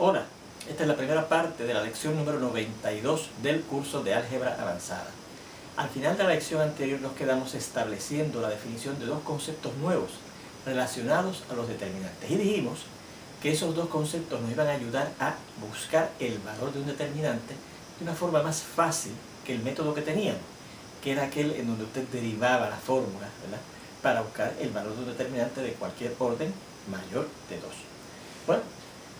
Hola, esta es la primera parte de la lección número 92 del curso de álgebra avanzada. Al final de la lección anterior nos quedamos estableciendo la definición de dos conceptos nuevos relacionados a los determinantes y dijimos que esos dos conceptos nos iban a ayudar a buscar el valor de un determinante de una forma más fácil que el método que teníamos, que era aquel en donde usted derivaba la fórmula, ¿verdad?, para buscar el valor de un determinante de cualquier orden mayor de 2. Bueno,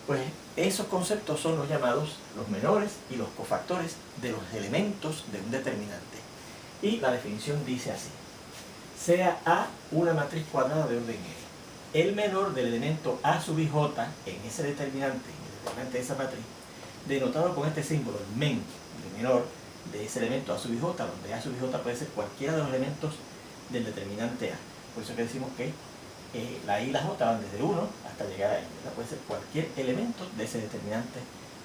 pues esos conceptos son los llamados los menores y los cofactores de los elementos de un determinante. Y la definición dice así: sea A una matriz cuadrada de orden n. El menor del elemento A sub ij en ese determinante, de esa matriz, denotado con este símbolo, el men, el menor de ese elemento A sub ij, donde A sub ij puede ser cualquiera de los elementos del determinante A. Por eso que decimos que la I y la J van desde 1 hasta llegar a N. Puede ser cualquier elemento de ese determinante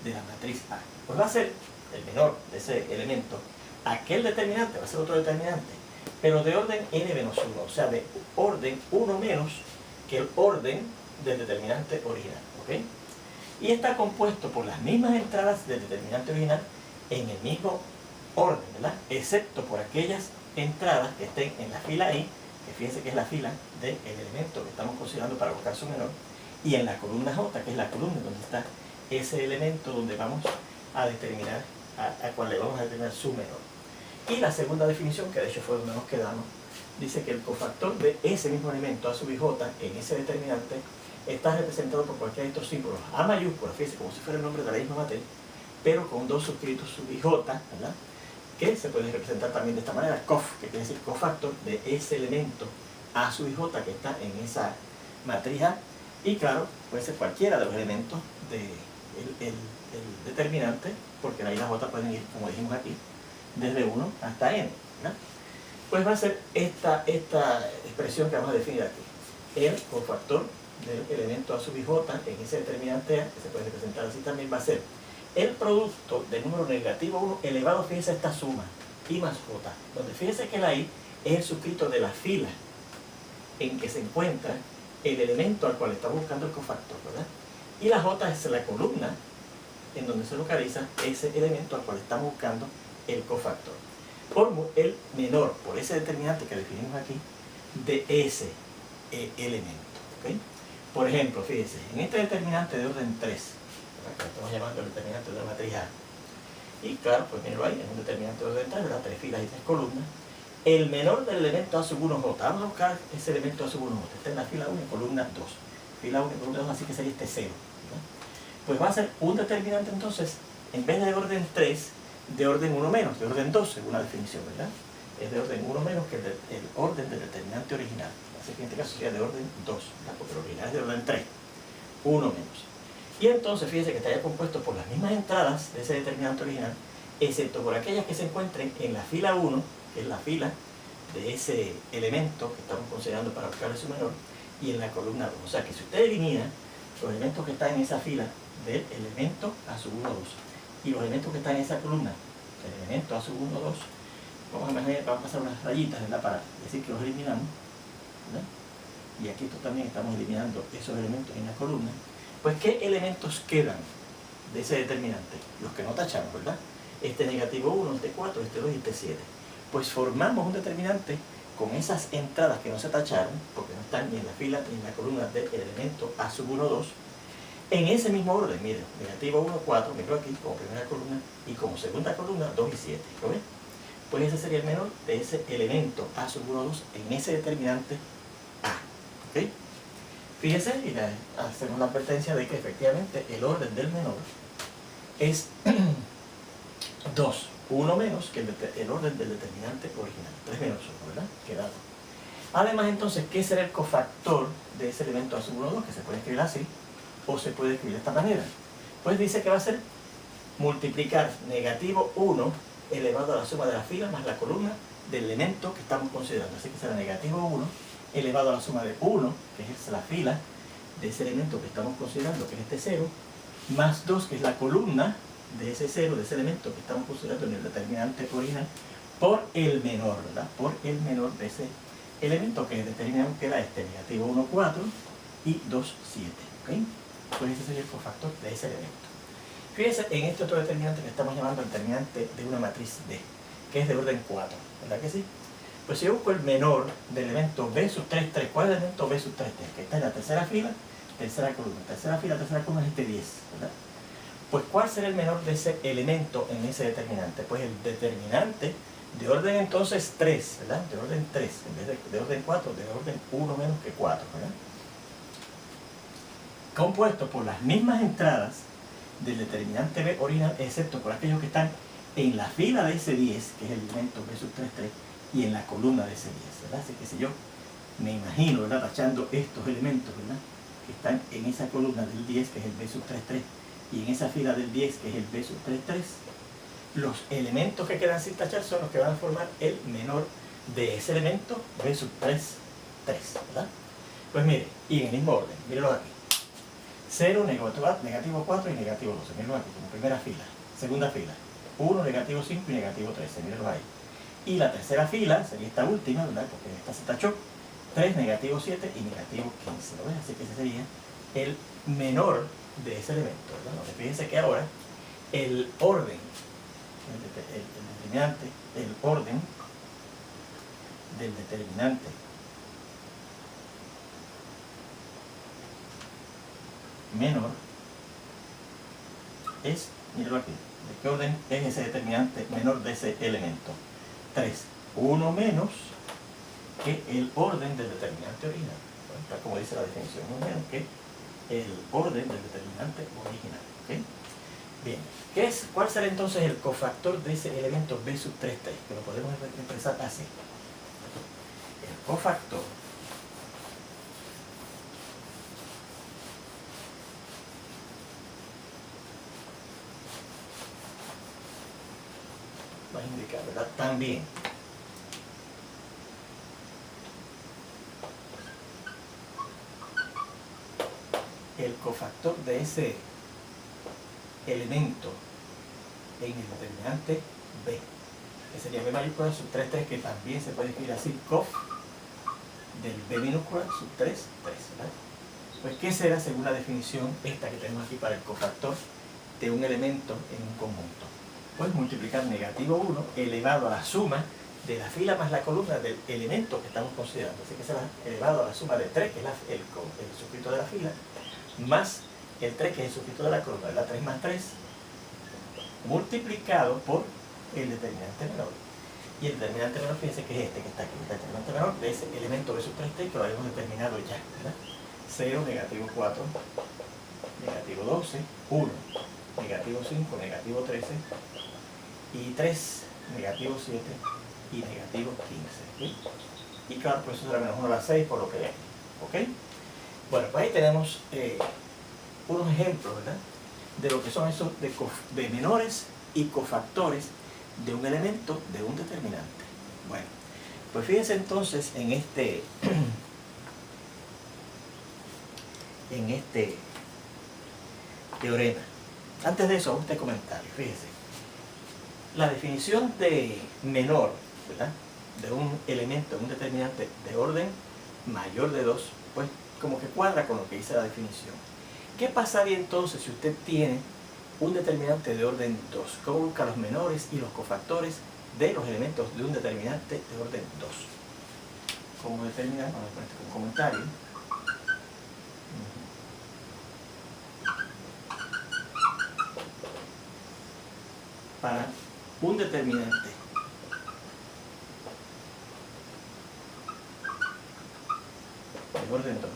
de la matriz A. Pues va a ser el menor de ese elemento. Aquel determinante va a ser otro determinante, pero de orden n menos 1, o sea, de orden 1 menos que el orden del determinante original. ¿Okay? Y está compuesto por las mismas entradas del determinante original en el mismo orden, ¿verdad?, excepto por aquellas entradas que estén en la fila I, que fíjense que es la fila del elemento que estamos considerando para buscar su menor, y en la columna J, que es la columna donde está ese elemento donde vamos a determinar, a cuál le vamos a determinar su menor. Y la segunda definición, que de hecho fue donde nos quedamos, dice que el cofactor de ese mismo elemento, A sub ij, en ese determinante, está representado por cualquiera de estos símbolos. A mayúscula, fíjense, como si fuera el nombre de la misma matriz, pero con dos suscritos sub ij, ¿verdad?, que se puede representar también de esta manera, cof, que quiere decir cofactor de ese elemento A sub ij que está en esa matriz A, y claro, puede ser cualquiera de los elementos del determinante, porque la I y la J pueden ir, como dijimos aquí, desde 1 hasta n, ¿verdad? Pues va a ser esta expresión que vamos a definir aquí. El cofactor del elemento A sub ij en ese determinante A, que se puede representar así también, va a ser el producto del número negativo 1 elevado, fíjense, a esta suma, I más J, donde fíjense que la I es el suscrito de la fila en que se encuentra el elemento al cual estamos buscando el cofactor, ¿verdad? Y la J es la columna en donde se localiza ese elemento al cual estamos buscando el cofactor. Por el menor, por ese determinante que definimos aquí, de ese elemento. ¿Okay? Por ejemplo, fíjense, en este determinante de orden 3, que estamos llamando el determinante de la matriz A, y claro, pues míralo ahí, es un determinante de orden 3, ¿verdad?, 3 filas y 3 columnas. El menor del elemento A sub 1J, vamos a buscar ese elemento A sub 1J, está en la fila 1 y columna 2. Fila 1 y columna 2, así que sería este 0. ¿Verdad? Pues va a ser un determinante entonces, en vez de orden 3, de orden 1 menos, de orden 2, según la definición, ¿verdad? Es de orden 1 menos que el orden del determinante original. Así que en este caso sería de orden 2, ¿verdad?, porque el original es de orden 3, 1 menos. Y entonces fíjense que estaría compuesto por las mismas entradas de ese determinante original, excepto por aquellas que se encuentren en la fila 1, que es la fila de ese elemento que estamos considerando para buscar su menor, y en la columna 2. O sea que si usted elimina los elementos que están en esa fila del elemento A sub 1, 2, y los elementos que están en esa columna del elemento A sub 1, 2, vamos a pasar unas rayitas, ¿verdad?, para decir que los eliminamos, ¿verdad? Y aquí también estamos eliminando esos elementos en la columna. Pues, ¿qué elementos quedan de ese determinante? Los que no tachamos, ¿verdad? Este negativo 1, este 4, este 2 y este 7. Pues formamos un determinante con esas entradas que no se tacharon, porque no están ni en la fila ni en la columna del elemento A sub 1, 2, en ese mismo orden, miren, negativo 1, 4, miro aquí como primera columna, y como segunda columna 2 y 7, ¿lo ven? Pues ese sería el menor de ese elemento A sub 1, 2 en ese determinante A, ¿ok? Fíjense, y hacemos la advertencia de que efectivamente el orden del menor es 2, 1 menos que el orden del determinante original, 3 menos 1, ¿verdad?, quedado. Además, entonces, ¿qué será el cofactor de ese elemento A sub 1, 2? Que se puede escribir así, o se puede escribir de esta manera. Pues dice que va a ser multiplicar negativo 1 elevado a la suma de la fila más la columna del elemento que estamos considerando. Así que será negativo 1 elevado a la suma de 1, que es la fila de ese elemento que estamos considerando, que es este 0, más 2, que es la columna de ese 0, de ese elemento que estamos considerando en el determinante original, por el menor, ¿verdad?, por el menor de ese elemento que determinamos que era este, negativo 1, 4 y 2, 7. ¿Okay? pues ese sería el cofactor de ese elemento. Fíjense en este otro determinante que estamos llamando el determinante de una matriz D, que es de orden 4, ¿verdad que sí? Pues si yo busco el menor del elemento B sub 3, 3, ¿cuál es el elemento B sub 3, 3? Que está en la tercera fila, tercera columna. Tercera fila, tercera columna es este 10, ¿verdad? Pues ¿cuál será el menor de ese elemento en ese determinante? Pues el determinante de orden entonces 3, ¿verdad? De orden 3, en vez de orden 4, de orden 1 menos que 4, ¿verdad? Compuesto por las mismas entradas del determinante B original, excepto por aquellos que están en la fila de ese 10, que es el elemento B sub 3, 3, y en la columna de ese 10, ¿verdad? Así que si yo me imagino, ¿verdad?, tachando estos elementos, ¿verdad?, que están en esa columna del 10, que es el B sub 3, 3, y en esa fila del 10, que es el B sub 3, 3, los elementos que quedan sin tachar son los que van a formar el menor de ese elemento B sub 3, 3, ¿verdad? Pues mire, y en el mismo orden, mírenlo aquí. 0, negativo 4 y negativo 12, mírenlo aquí, como primera fila. Segunda fila, 1, negativo 5 y negativo 13, mírenlo ahí. Y la tercera fila sería esta última, ¿verdad?, porque esta se tachó, 3, negativo 7 y negativo 15, ¿lo ves? Así que ese sería el menor de ese elemento, ¿verdad? Fíjense que ahora el orden, el determinante, el orden del determinante menor es, mírenlo aquí, ¿de qué orden es ese determinante menor de ese elemento? 3, 1 menos que el orden del determinante original, bueno, tal como dice la definición, 1 menos que el orden del determinante original, ¿okay? Bien, ¿cuál será entonces el cofactor de ese elemento B sub 3, 3? Que lo podemos expresar así. El cofactor va a indicar, ¿verdad?, también el cofactor de ese elemento en el determinante B, que sería B mayúscula sub 3, 3, que también se puede escribir así, cof del B minúscula sub 3, 3, ¿verdad? Pues ¿qué será según la definición esta que tenemos aquí para el cofactor de un elemento en un conjunto? Pues multiplicar negativo 1 elevado a la suma de la fila más la columna del elemento que estamos considerando. Así que será elevado a la suma de 3, que es el suscrito de la fila, más el 3, que es el suscrito de la columna, ¿verdad? 3 más 3, multiplicado por el determinante menor. Y el determinante menor, fíjense que es este que está aquí, el determinante menor de ese elemento B sub 3, que lo habíamos determinado ya, ¿verdad? 0, negativo 4, negativo 12, 1, negativo 5, negativo 13, y 3, negativo 7 y negativo 15, ¿sí? Y claro, pues eso será menos 1 a la 6 por lo que hay, ¿ok? Bueno, pues ahí tenemos unos ejemplos, ¿verdad?, de lo que son esos de menores y cofactores de un elemento de un determinante. Bueno, pues fíjense entonces en este teorema. Antes de eso, este comentario, fíjense. La definición de menor, ¿verdad?, de un elemento, un determinante de orden mayor de 2, pues como que cuadra con lo que dice la definición. ¿Qué pasaría entonces si usted tiene un determinante de orden 2? ¿Cómo busca los menores y los cofactores de los elementos de un determinante de orden 2? ¿Cómo determinar? Vamos a poner este como comentario. Para un determinante de orden 2,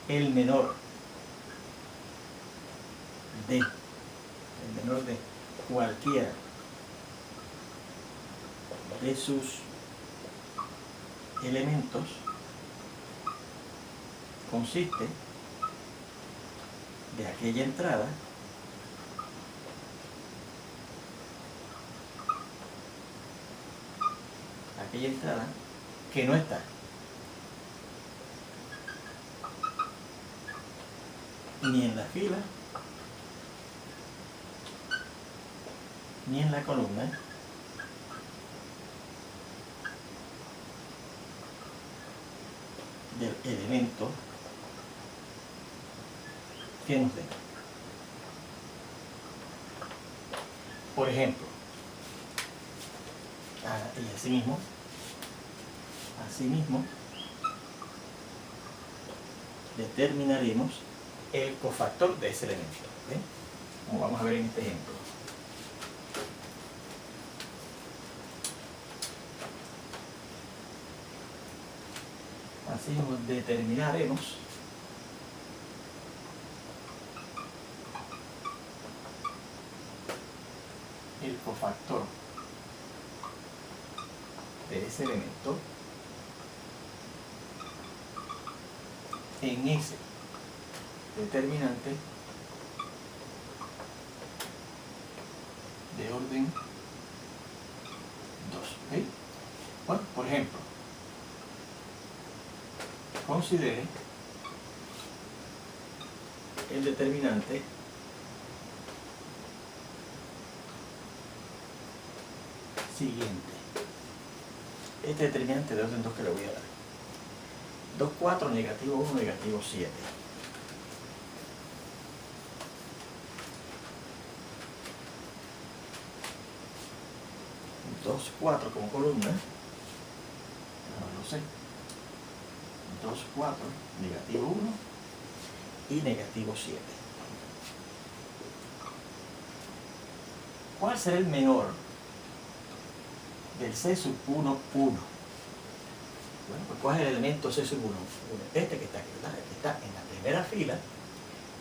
el menor de cualquiera de sus elementos consiste de aquella entrada que no está ni en la fila ni en la columna del elemento que nos den. Por ejemplo, y asimismo, determinaremos el cofactor de ese elemento, ¿okay? Como vamos a ver en este ejemplo. Así nos determinaremos el cofactor de ese elemento en ese determinante de orden 2. ¿Okay? Bueno, por ejemplo, considere el determinante siguiente. Este determinante de orden 2 que le voy a dar. 2, 4, negativo 1, negativo 7. 2, 4 como columna. No lo sé. 2, 4, negativo 1 y negativo 7. ¿Cuál será el menor del C sub 1, 1? Bueno, pues ¿cuál es el elemento C sub 1? Este que está aquí, ¿verdad? El que está en la primera fila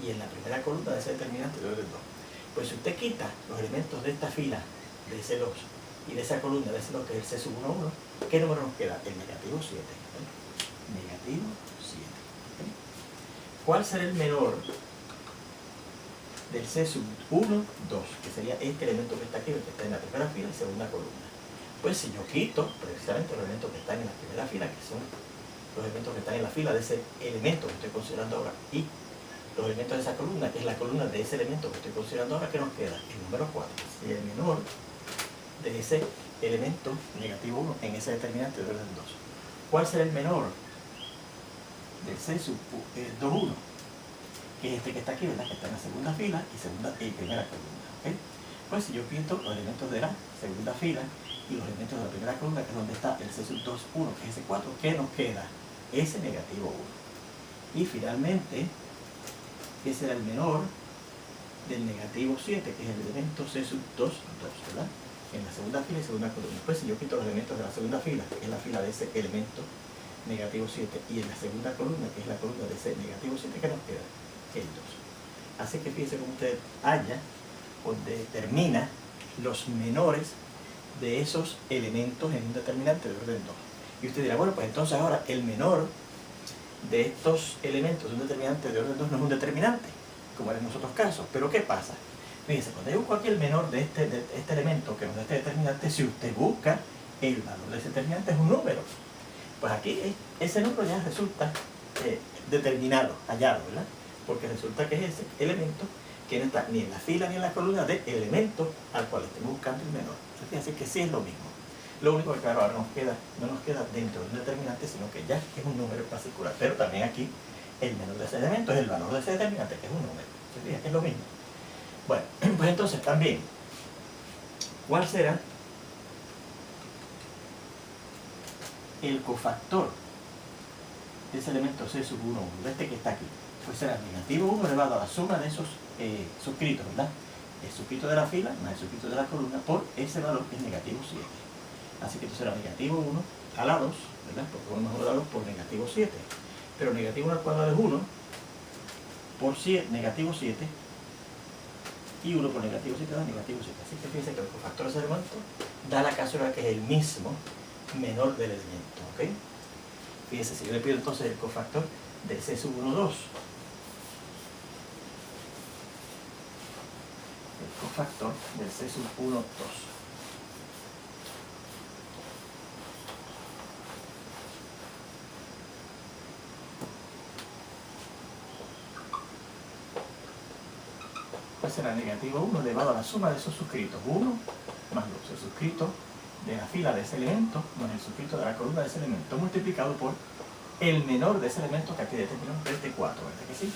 y en la primera columna de ese determinante de orden 2. Pues si usted quita los elementos de esta fila, de ese 2, y de esa columna, de ese 2 que es el C sub 1, 1, ¿qué número nos queda? El negativo 7. Negativo 7. ¿Okay? ¿Cuál será el menor del C sub 1, 2? Que sería este elemento que está aquí, el que está en la primera fila y segunda columna. Pues si yo quito precisamente los elementos que están en la primera fila, que son los elementos que están en la fila de ese elemento que estoy considerando ahora, y los elementos de esa columna, que es la columna de ese elemento que estoy considerando ahora, ¿qué nos queda? El número 4. Y el menor de ese elemento negativo 1 en ese determinante de orden 2. ¿Cuál será el menor del C sub 2, 1? Que es este que está aquí, ¿verdad? Que está en la segunda fila y primera columna. ¿Okay? Pues si yo quito los elementos de la segunda fila y los elementos de la primera columna, que es donde está el C sub 2, 1, que es ese 4, ¿qué nos queda? Ese negativo 1. Y finalmente, ¿qué será el menor del negativo 7? Que es el elemento C sub 2, 2, ¿verdad? En la segunda fila y segunda columna. Pues si yo quito los elementos de la segunda fila, que es la fila de ese elemento negativo 7, y en la segunda columna, que es la columna de ese negativo 7, ¿qué nos queda? El 2. Así que fíjese cómo usted halla o determina los menores de esos elementos en un determinante de orden 2. Y usted dirá, bueno, pues entonces ahora el menor de estos elementos de un determinante de orden 2 no es un determinante, como era en los otros casos. Pero ¿qué pasa? Fíjese, cuando yo busco aquí el menor de este elemento que nos da este determinante, si usted busca el valor de ese determinante es un número. Pues aquí ese número ya resulta determinado, hallado, ¿verdad? Porque resulta que es ese elemento que no está ni en la fila ni en la columna de elementos al cual estemos buscando el menor. Entonces fíjense que sí es lo mismo. Lo único que claro, ahora no nos queda dentro de un determinante, sino que ya es un número particular. Pero también aquí el menor de ese elemento es el valor de ese determinante, que es un número. Entonces fíjense que es lo mismo. Bueno, pues entonces también, ¿cuál será el cofactor de ese elemento C sub 1, 1, de este que está aquí? Pues será negativo 1 elevado a la suma de esos suscritos, ¿verdad? El suscrito de la fila más el suscrito de la columna por ese valor que es negativo 7. Así que esto será negativo 1 a la 2, ¿verdad? Porque podemos a la 2 por negativo 7. Pero negativo 1 al cuadrado es 1 por 7, negativo 7. Y 1 por negativo 7 da negativo 7. Así que fíjense que el cofactor de ese elemento da la casualidad que es el mismo menor del elemento. ¿Ok? Fíjense, si yo le pido entonces el cofactor del C sub 1, 2. El cofactor del C sub 1, 2. Pues será negativo 1 elevado a la suma de esos suscritos. 1 más el suscrito de la fila de ese elemento más el suscrito de la columna de ese elemento multiplicado por el menor de ese elemento que aquí determinamos, este 4, ¿verdad que sí?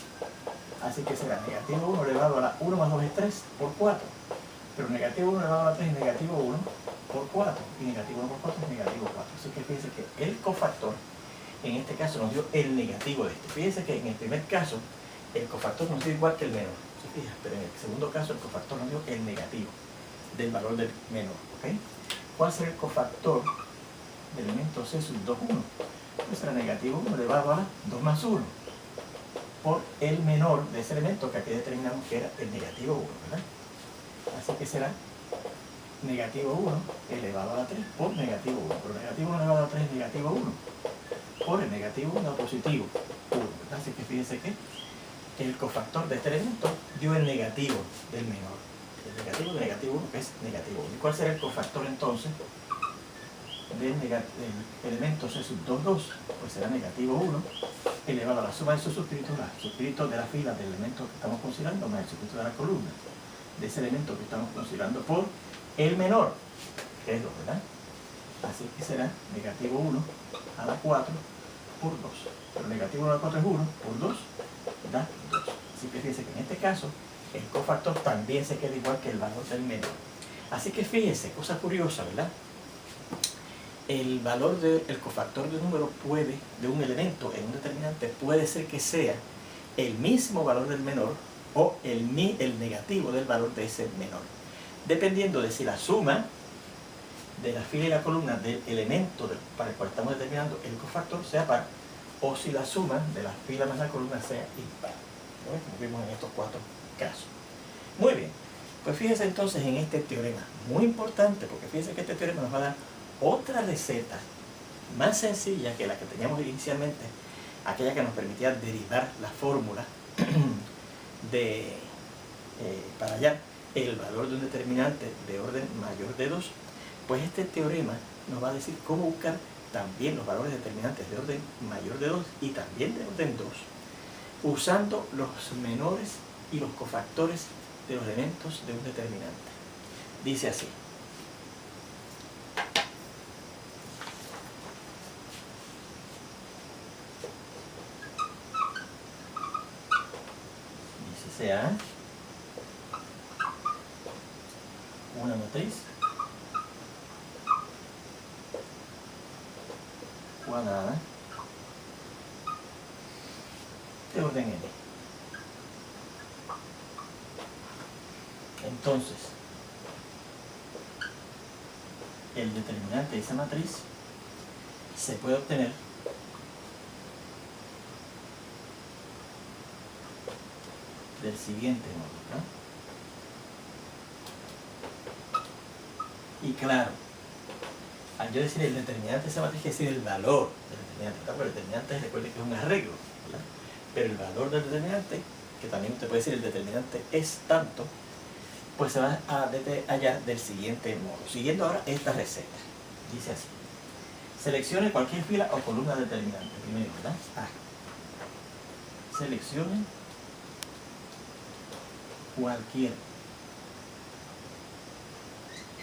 Así que será negativo 1 elevado a la 1 más 2 es 3 por 4. Pero negativo 1 elevado a la 3 es negativo 1 por 4. Y negativo 1 por 4 es negativo 4. Así que fíjense que el cofactor, en este caso, nos dio el negativo de este. Fíjense que en el primer caso, el cofactor nos dio igual que el menor. ¿Se fijan? Pero en el segundo caso, el cofactor nos dio el negativo del valor del menor. ¿Okay? ¿Cuál será el cofactor del elemento C sub 2, 1? Pues será negativo 1 elevado a la 2 más 1 por el menor de ese elemento que aquí determinamos que era el negativo 1, ¿verdad? Así que será negativo 1 elevado a la 3 por negativo 1. Pero negativo 1 elevado a la 3 es negativo 1 por el negativo 1 positivo 1, ¿verdad? Así que fíjense que el cofactor de este elemento dio el negativo del menor. El negativo de negativo 1 que es negativo 1. ¿Y cuál será el cofactor entonces del elemento C sub 2, 2? Pues será negativo 1 elevado a la suma de sus sustitutos, los sustitutos de la fila del elemento que estamos considerando más el sustituto de la columna de ese elemento que estamos considerando por el menor, que es 2, ¿verdad? Así que será negativo 1 a la 4 por 2. Pero negativo 1 a la 4 es 1 por 2 da 2. Así que fíjense que en este caso el cofactor también se queda igual que el valor del menor. Así que fíjense, cosa curiosa, ¿verdad? El valor del cofactor de un número puede, de un elemento en un determinante, puede ser que sea el mismo valor del menor o el negativo del valor de ese menor, dependiendo de si la suma de la fila y la columna del elemento para el cual estamos determinando el cofactor sea par, o si la suma de la fila más la columna sea impar, ¿no? Como vimos en estos 4 casos. Muy bien, pues fíjense entonces en este teorema, muy importante, porque fíjense que este teorema nos va a dar otra receta más sencilla que la que teníamos inicialmente, aquella que nos permitía derivar la fórmula para hallar el valor de un determinante de orden mayor de 2. Pues este teorema nos va a decir cómo buscar también los valores determinantes de orden mayor de 2 y también de orden 2, usando los menores y los cofactores de los elementos de un determinante. Dice así: sea una matriz cuadrada de orden n. Entonces, el determinante de esa matriz se puede obtener del siguiente modo, ¿no? Y claro, al yo decir el determinante de esa matriz, quiere decir el valor del determinante, ¿verdad? Porque el determinante, recuerde que es un arreglo, ¿verdad? Pero el valor del determinante, que también usted puede decir el determinante es tanto, pues se va a hallar del siguiente modo, siguiendo ahora esta receta. Dice así: seleccione cualquier fila o columna determinante. Primero, ¿verdad? Seleccione cualquier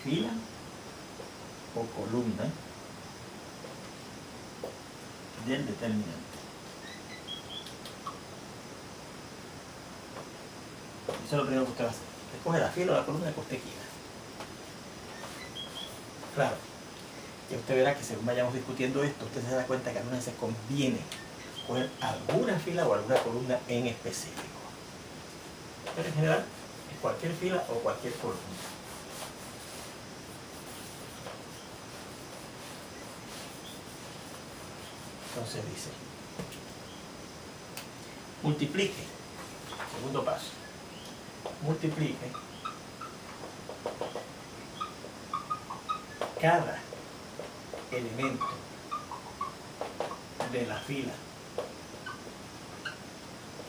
fila o columna del determinante. Eso es lo primero que usted va a hacer. Escoge la fila o la columna que usted quiera. Claro, y usted verá que según vayamos discutiendo esto, usted se da cuenta que a algunas veces conviene escoger alguna fila o alguna columna en específico. Pero en general es cualquier fila o cualquier columna. Entonces dice: multiplique, segundo paso, multiplique cada elemento de la fila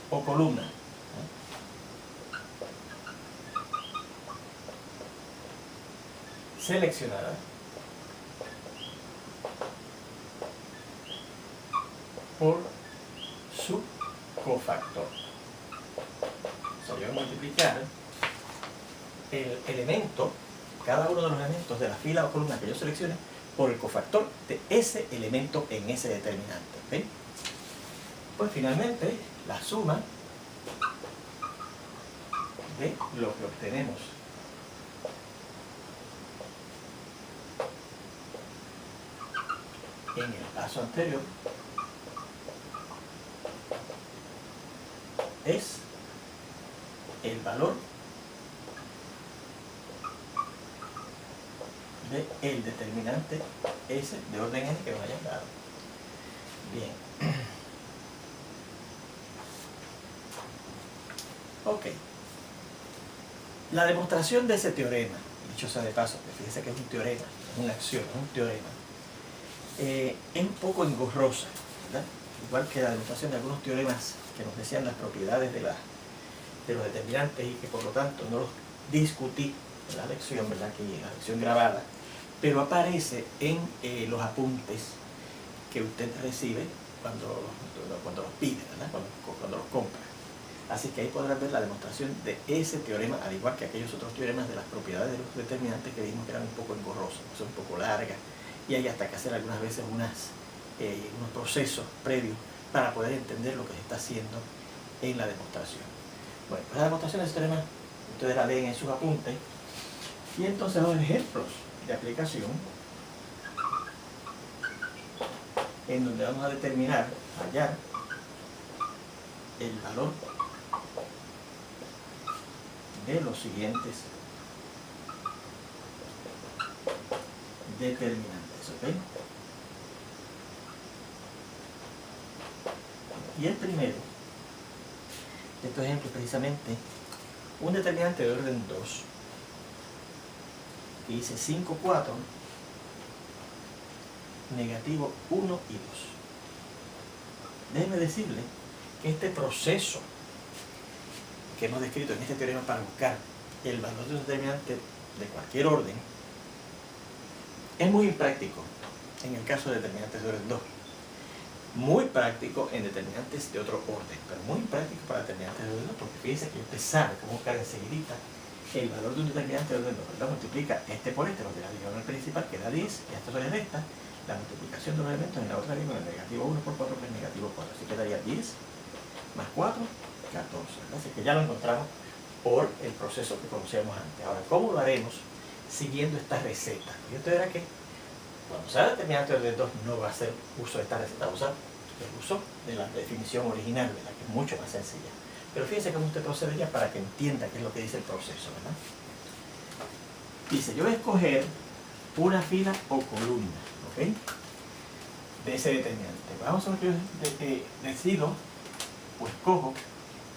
o columna seleccionada por su cofactor. O sea, yo voy a multiplicar el elemento, cada uno de los elementos de la fila o columna que yo seleccione, por el cofactor de ese elemento en ese determinante. ¿Ven? Pues finalmente la suma de lo que obtenemos en el paso anterior es el valor del determinante S de orden n que nos hayan dado. Bien. Ok. La demostración de ese teorema, dicho sea de paso, que fíjense que es un teorema, es una acción, es un teorema, es un poco engorrosa, ¿verdad? Igual que la demostración de algunos teoremas que nos decían las propiedades de los determinantes y que por lo tanto no los discutí en la lección, ¿verdad? Que en la lección grabada, pero aparece en los apuntes que usted recibe cuando los pide, ¿verdad? Cuando los compra. Así que ahí podrás ver la demostración de ese teorema, al igual que aquellos otros teoremas de las propiedades de los determinantes que dijimos que eran un poco engorrosos, son un poco largas, y hay hasta que hacer algunas veces unos procesos previos para poder entender lo que se está haciendo en la demostración. Bueno, pues la demostración de ese teorema ustedes la leen en sus apuntes, y entonces los ejemplos de aplicación en donde vamos a determinar, hallar el valor de los siguientes determinantes, ¿ok? Y el primero, de estos ejemplos precisamente, un determinante de orden 2, que dice 5, 4, negativo 1 y 2. Déjeme decirle que este proceso que hemos descrito en este teorema para buscar el valor de un determinante de cualquier orden es muy impráctico en el caso de determinantes de orden 2, muy práctico en determinantes de otro orden, pero muy práctico para determinantes de orden 2, porque fíjense que usted sabe cómo buscar enseguidita el valor de un determinante de orden 2, ¿verdad? Multiplica este por este, lo de la diagonal principal, que da 10, y a esto se le resta la multiplicación de los elementos en la otra vía con el negativo 1 por 4 que es negativo 4, así quedaría 10 más 4, 14, ¿verdad? Así que ya lo encontramos por el proceso que conocíamos antes. Ahora, ¿cómo lo haremos siguiendo esta receta? Y esto era que cuando sea determinante de orden 2 no va a hacer uso de esta receta, va a usar el uso de la definición original, ¿verdad? Que es mucho más sencilla. Pero fíjense cómo usted procedería para que entienda qué es lo que dice el proceso, ¿verdad? Dice, yo voy a escoger una fila o columna, ¿ok? De ese determinante. Vamos a ver que yo decido, pues cojo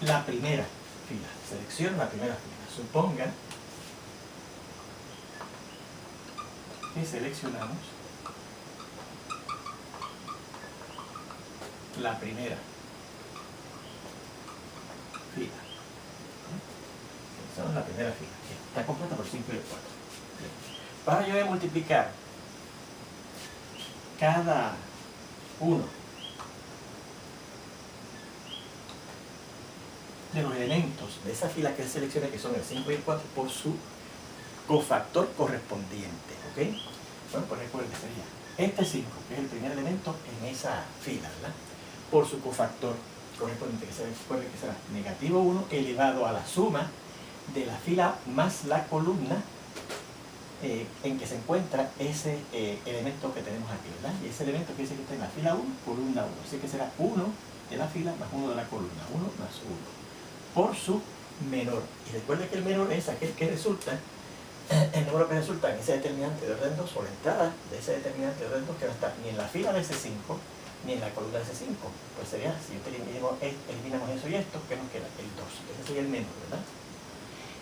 la primera fila, selecciono la primera fila. Suponga que seleccionamos la primera fila. Seleccionamos la primera fila, que está compuesta por 5 y el 4. Ahora yo voy a multiplicar cada uno de los elementos de esa fila que seleccione, que son el 5 y el 4, por su cofactor correspondiente, ¿ok? Bueno, pues recuerden, sería este 5, que es el primer elemento en esa fila, ¿verdad? Por su cofactor correspondiente, que será negativo 1 elevado a la suma de la fila más la columna en que se encuentra ese elemento que tenemos aquí, ¿verdad? Y ese elemento que dice que está en la fila 1, columna 1. Así que será 1 de la fila más 1 de la columna, 1 más 1, por su menor. Y recuerden que el menor es aquel que resulta, el número que resulta en ese determinante de orden 2, o la entrada de ese determinante de orden 2, que no está ni en la fila de ese 5, ni en la columna de ese 5. Pues sería, si eliminamos eso y esto, ¿qué nos queda? El 2. Ese sería el menor, ¿verdad?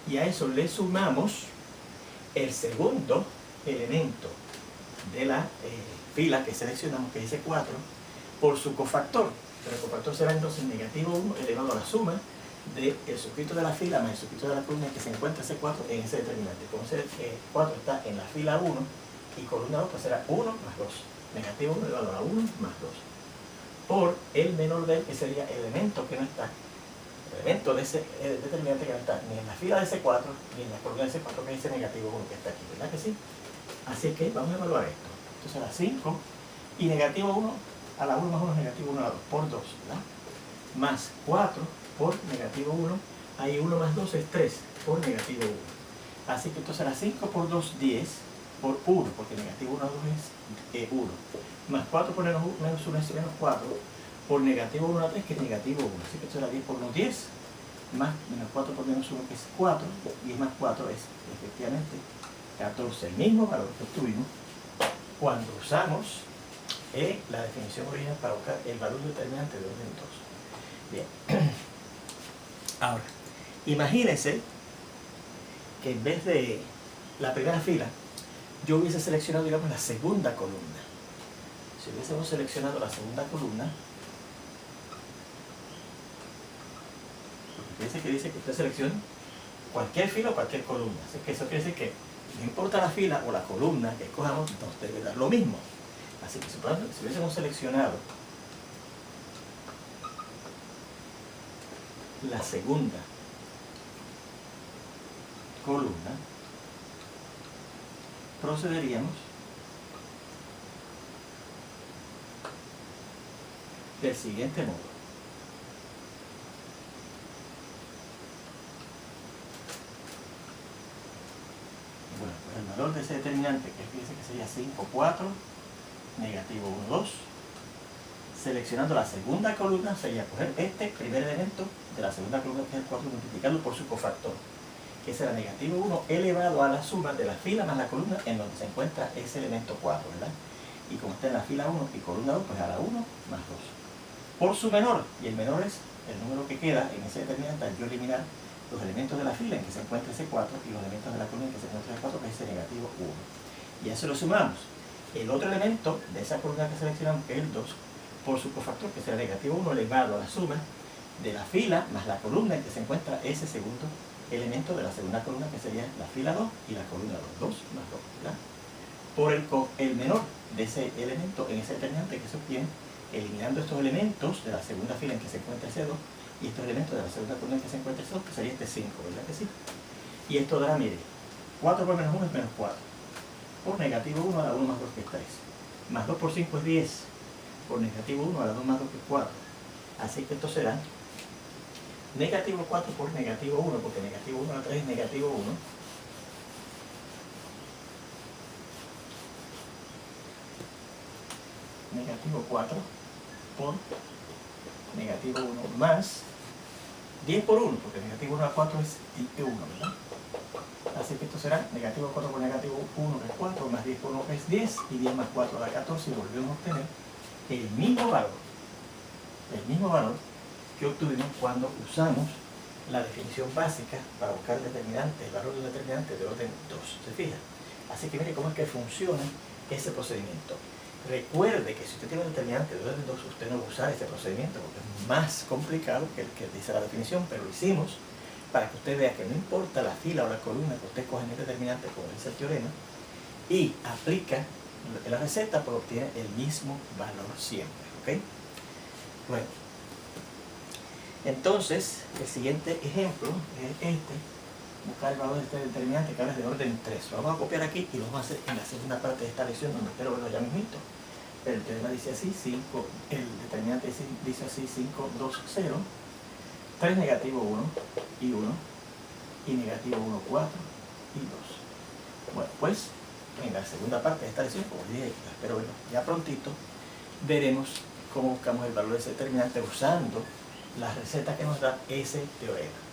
Y a eso le sumamos el segundo elemento de la fila que seleccionamos, que dice 4, por su cofactor. Pero el cofactor será entonces negativo 1 elevado a la suma del suscrito de la fila más el suscrito de la columna que se encuentra ese 4 en ese determinante. Como ese 4 está en la fila 1 y columna 2, pues será 1 más 2. Negativo 1 elevado a 1 más 2. Por el menor de él, que sería el elemento que no está, el elemento de ese determinante que no está ni en la fila de ese 4, ni en la columna de ese 4, que es ese negativo 1 que está aquí, ¿verdad que sí? Así que vamos a evaluar esto. Esto será 5 y negativo 1 a la 1 más 1 es negativo 1 a la 2, por 2, ¿verdad? Más 4 por negativo 1 Ahí 1 más 2 es 3 por negativo 1. Así que esto será 5 por 2, 10 por 1, porque negativo 1 a 2 es 1. Más 4 por menos 1 es menos 4 por negativo 1 a 3, que es negativo 1. Así que esto será 10 por 1, 10. Más menos 4 por menos 1, que es 4. 10 más 4 es efectivamente 14. El mismo valor que obtuvimos cuando usamos la definición original para buscar el valor determinante de orden 2. Bien. Ahora, imagínense que en vez de la primera fila, yo hubiese seleccionado, digamos, la segunda columna. Si hubiésemos seleccionado la segunda columna, porque dice que usted seleccione cualquier fila o cualquier columna. Así que eso quiere decir que no importa la fila o la columna que escojamos, nos debe dar lo mismo. Así que si hubiésemos seleccionado la segunda columna, procederíamos del siguiente modo. Bueno, pues el valor de ese determinante, que fíjense que sería 5, 4, negativo 1, 2. Seleccionando la segunda columna sería coger este primer elemento de la segunda columna, que es el 4, multiplicarlo por su cofactor, que será negativo 1 elevado a la suma de la fila más la columna en donde se encuentra ese elemento 4, ¿verdad? Y como está en la fila 1 y columna 2, pues a la 1 más 2. Por su menor, y el menor es el número que queda en ese determinante al yo eliminar los elementos de la fila en que se encuentra ese 4 y los elementos de la columna en que se encuentra ese 4, que es ese negativo 1. Y a eso lo sumamos. El otro elemento de esa columna que seleccionamos, que es el 2, por su cofactor, que será negativo 1 elevado a la suma de la fila más la columna en que se encuentra ese segundo elemento de la segunda columna, que sería la fila 2 y la columna 2, 2 más 2, ¿verdad? Por el menor de ese elemento en ese determinante que se obtiene eliminando estos elementos de la segunda fila en que se encuentra ese 2 y estos elementos de la segunda columna en que se encuentra ese 2, que sería este 5, ¿verdad que sí? Y esto dará, mire, 4 por menos 1 es menos 4, por negativo 1 a la 1 más 2, que es 3, más 2 por 5 es 10, por negativo 1 a la 2 más 2, que es 4. Así que esto será negativo 4 por negativo 1, porque negativo 1 a la 3 es negativo 1, negativo 4 por negativo 1 más 10 por 1, porque negativo 1 a 4 es 1, ¿verdad? Así que esto será negativo 4 por negativo 1, que es 4, más 10 por 1, que es 10, y 10 más 4 da 14, y volvemos a obtener el mismo valor que obtuvimos cuando usamos la definición básica para buscar el determinante, el valor del determinante de orden 2, ¿se fija? Así que mire cómo es que funciona ese procedimiento. Recuerde que si usted tiene un determinante de orden 2, usted no va a usar este procedimiento porque es más complicado que el que dice la definición, pero lo hicimos para que usted vea que no importa la fila o la columna que usted coge en el determinante, como dice el teorema, y aplica la receta, pues obtiene el mismo valor siempre, ¿ok? Bueno, entonces el siguiente ejemplo es este, buscar el valor de este determinante que ahora es de orden 3. Lo vamos a copiar aquí y lo vamos a hacer en la segunda parte de esta lección, donde espero verlo ya mismito. Pero el teorema dice así, el determinante dice así, 5, 2, 0, 3 negativo 1 y 1, y negativo 1, 4 y 2. Bueno, pues en la segunda parte de esta lección, como dije, espero verlo ya prontito, veremos cómo buscamos el valor de ese determinante usando la receta que nos da ese teorema.